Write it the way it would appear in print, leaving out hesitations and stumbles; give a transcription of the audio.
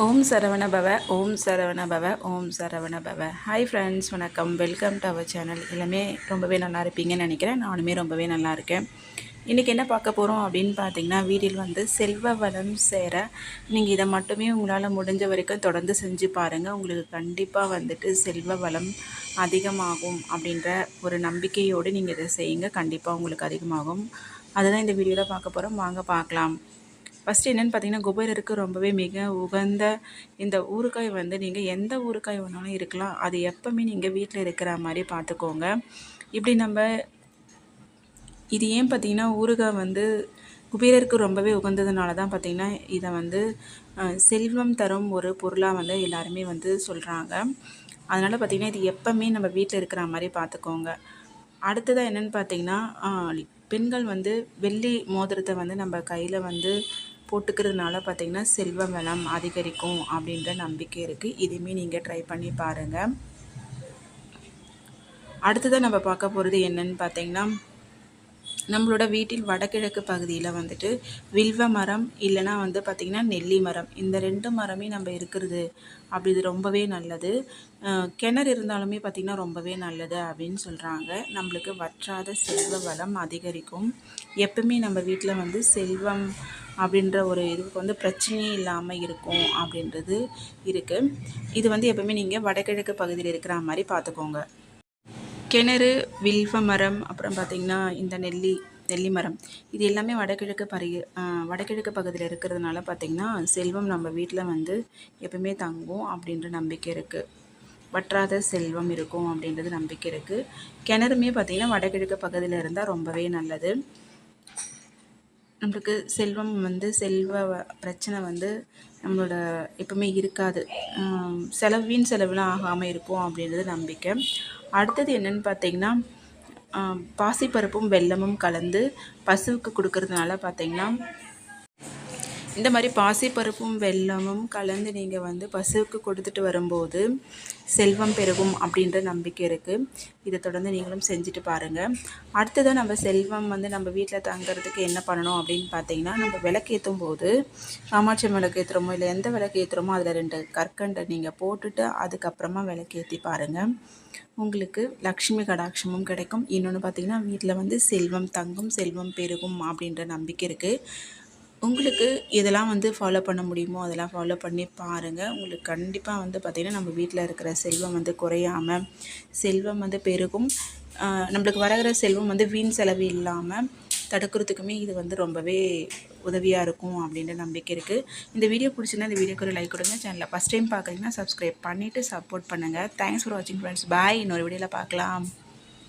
ஓம் சரவண பவ ஓம் சரவண பவ ஓம் சரவண பவ. ஹாய் ஃப்ரெண்ட்ஸ், வணக்கம். Welcome to our channel. எல்லாமே ரொம்பவே நல்லா இருப்பீங்கன்னு நினைக்கிறேன். நானுமே ரொம்பவே நல்லா இருக்கேன். இன்றைக்கி என்ன பார்க்க போகிறோம் அப்படின்னு பார்த்தீங்கன்னா, வீட்டில் செல்வ வளம் சேர நீங்கள் இதை மட்டுமே உங்களால் முடிஞ்ச வரைக்கும் தொடர்ந்து செஞ்சு பாருங்கள். உங்களுக்கு கண்டிப்பாக செல்வ வளம் அதிகமாகும் அப்படின்ற ஒரு நம்பிக்கையோடு நீங்கள் இதை செய்யுங்க. கண்டிப்பாக உங்களுக்கு அதிகமாகும். அதுதான் இந்த வீடியோவில் பார்க்க போகிறோம். வாங்க பார்க்கலாம். ஃபஸ்ட்டு என்னென்னு பார்த்தீங்கன்னா, குபேரருக்கு ரொம்பவே மிக உகந்த இந்த ஊறுகாய் நீங்கள் எந்த ஊறுகாய் வேணாலும் இருக்கலாம். அது எப்போவுமே நீங்கள் வீட்டில் இருக்கிற மாதிரி பார்த்துக்கோங்க. இப்படி இது ஏன் பார்த்திங்கன்னா ஊறுகாய் குபேரருக்கு ரொம்பவே உகந்ததுனால தான் பார்த்திங்கன்னா இதை செல்வம் தரும் ஒரு பொருளாக எல்லாருமே சொல்கிறாங்க. அதனால் பார்த்திங்கன்னா இது எப்போவுமே நம்ம வீட்டில் இருக்கிற மாதிரி பார்த்துக்கோங்க. அடுத்ததாக என்னென்னு பார்த்திங்கன்னா, பெண்கள் வெள்ளி மோதிரத்தை நம்ம கையில் போட்டுக்கிறதுனால பார்த்திங்கன்னா செல்வ வளம் அதிகரிக்கும் அப்படின்ற நம்பிக்கை இருக்குது. இதையுமே நீங்கள் ட்ரை பண்ணி பாருங்கள். அடுத்ததாக நம்ம பார்க்க போகிறது என்னன்னு பார்த்திங்கன்னா, நம்மளோட வீட்டில் வடகிழக்கு பகுதியில் வில்வ மரம் இல்லைனா பார்த்திங்கன்னா நெல்லி மரம், இந்த 2 மரமே நம்ம இருக்கிறது அப்படி இது ரொம்பவே நல்லது. கிணறு இருந்தாலுமே பார்த்திங்கன்னா ரொம்பவே நல்லது அப்படின்னு சொல்கிறாங்க. நம்மளுக்கு வற்றாத செல்வ வளம் அதிகரிக்கும். எப்பவுமே நம்ம வீட்டில் செல்வம் அப்படின்ற ஒரு இதுக்கு பிரச்சனையே இல்லாமல் இருக்கும் அப்படின்றது இருக்குது. இது எப்பவுமே நீங்கள் வடகிழக்கு பகுதியில் இருக்கிற மாதிரி பார்த்துக்கோங்க. கிணறு, வில்வ மரம், அப்புறம் பார்த்திங்கன்னா இந்த நெல்லி மரம், இது எல்லாமே வடகிழக்கு பகுதியில் இருக்கிறதுனால பார்த்திங்கன்னா செல்வம் நம்ம வீட்டில் எப்பவுமே தங்கும் அப்படின்ற நம்பிக்கை இருக்குது. வற்றாத செல்வம் இருக்கும் அப்படின்றது நம்பிக்கை இருக்குது. கிணறுமே பார்த்திங்கன்னா வடகிழக்கு பகுதியில் இருந்தால் ரொம்பவே நல்லது. நம்மளுக்கு செல்வம் செல்வ பிரச்சனை நம்மளோட எப்பவுமே இருக்காது. வீண் செலவுலாம் ஆகாமல் இருக்கும் அப்படின்றது நம்பிக்கை. அடுத்தது என்னென்னு பார்த்திங்கன்னா, பாசிப்பருப்பும் வெல்லமும் கலந்து பசுவுக்கு கொடுக்கறதுனால பார்த்திங்கன்னா, இந்த மாதிரி பாசிப்பருப்பும் வெல்லமும் கலந்து நீங்கள் பசுவுக்கு கொடுத்துட்டு வரும்போது செல்வம் பெருகும் அப்படின்ற நம்பிக்கை இருக்குது. இதை தொடர்ந்து நீங்களும் செஞ்சுட்டு பாருங்கள். அடுத்ததான் நம்ம செல்வம் நம்ம வீட்டில் தங்கிறதுக்கு என்ன பண்ணணும் அப்படின்னு பார்த்தீங்கன்னா, நம்ம விளக்கேற்றும் போது காமாட்சி விளக்கேற்றுறோமோ இல்லை எந்த விளக்கேற்றுறோமோ அதில் 2 கற்கண்டை நீங்கள் போட்டுட்டு அதுக்கப்புறமா விளக்கேற்றி பாருங்கள். உங்களுக்கு லக்ஷ்மி கடாட்சமும் கிடைக்கும். இன்னொன்று பார்த்திங்கன்னா, வீட்டில் செல்வம் தங்கும், செல்வம் பெருகும் அப்படின்ற நம்பிக்கை இருக்குது. உங்களுக்கு இதெல்லாம் ஃபாலோ பண்ண முடியுமோ அதெல்லாம் ஃபாலோ பண்ணி பாருங்கள். உங்களுக்கு கண்டிப்பாக பார்த்திங்கன்னா நம்ம வீட்டில் இருக்கிற செல்வம் குறையாமல் செல்வம் பெருகும். நம்மளுக்கு வருகிற செல்வம் வீண் செலவு இல்லாமல் தடுக்கிறதுக்குமே இது ரொம்பவே உதவியாக இருக்கும் அப்படின்ற நம்பிக்கை இருக்குது. இந்த வீடியோ பிடிச்சிருந்தா இந்த வீடியோக்கு ஒரு லைக் கொடுங்க. சேனலில் ஃபஸ்ட் டைம் பார்க்குறீங்கன்னா சப்ஸ்கிரைப் பண்ணிவிட்டு சப்போர்ட் பண்ணுங்கள். தேங்க்ஸ் ஃபார் வாட்சிங் ஃப்ரெண்ட்ஸ். பாய். இன்னொரு வீடியோவில் பார்க்கலாம்.